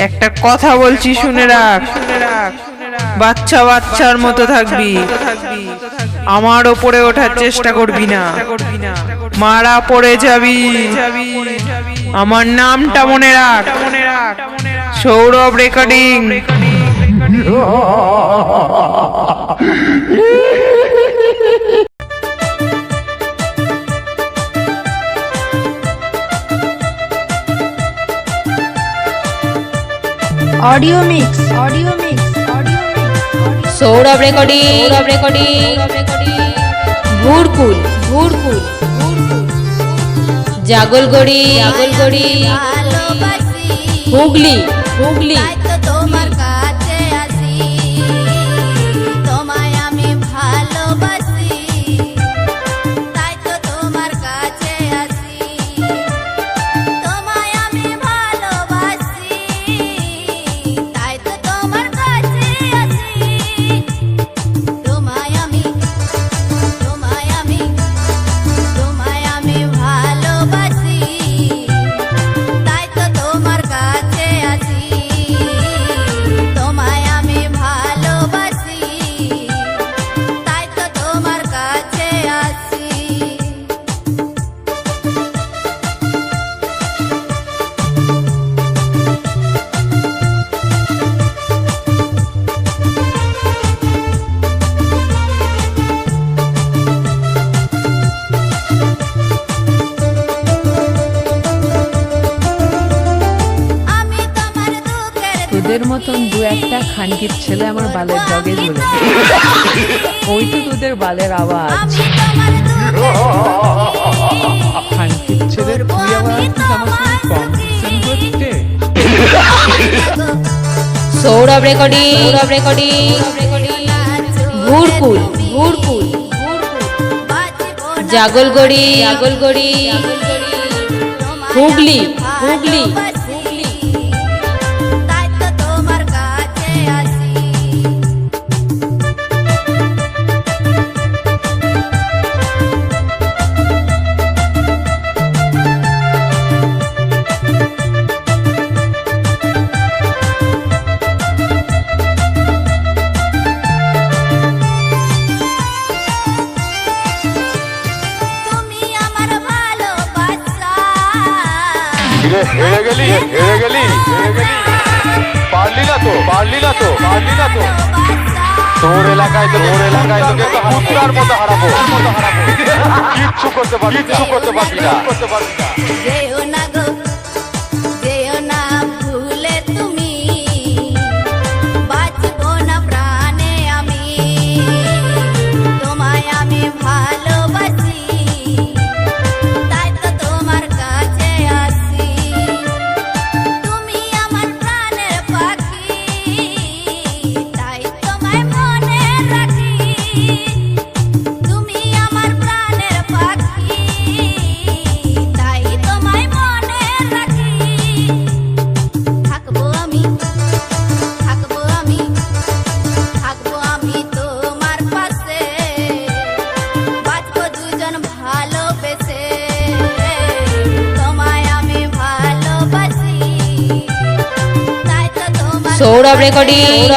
একটা কথা বলছি শুনে রাখ, বাচ্চা বাচ্চার মতো থাকবি, আমার ওপরে ওঠার চেষ্টা করবি না, মারা পড়ে যাবি। আমার নামটা মনে রাখ, Saurabh recording. Audio mix Saurabh recording भूरकुल जागलगड़ी हुगली তোদের মতন দু একটা খানকির ছেলে আমার বালের ডগে ধরে, ওই তো তোদের বালের আওয়াজ। খানকির ছেলে তুই আবার আমার সঙ্গে কম্পিটিশন করতে। सौरभ रेकर्डिंग भूरकुल जागलगड़ी हुगली হেরে গেলি পারলি না তো তোর এলাকায় তোকে তো কুত্তার মতো হারাবো, কিচ্ছু করতে পারবি না। যেও না ভুলে তুমি, বাঁচবো না প্রাণে আমি, তোমায় আমি ভালোবাসি, তাই তো তোমার কাছে আসি। তুমি আমার প্রাণের পাখি, তাই তোমায় মনে রাখি। তুমি আমার প্রাণের পাখি, তাই তোমায় মনে রাখি। থাকবো আমি তোমার পাশে, বাঁচবো দুজন ভালোবেসে, তোমায় আমি ভালোবাসি, তাই তো তোমার सौरभ रेकर्डिंग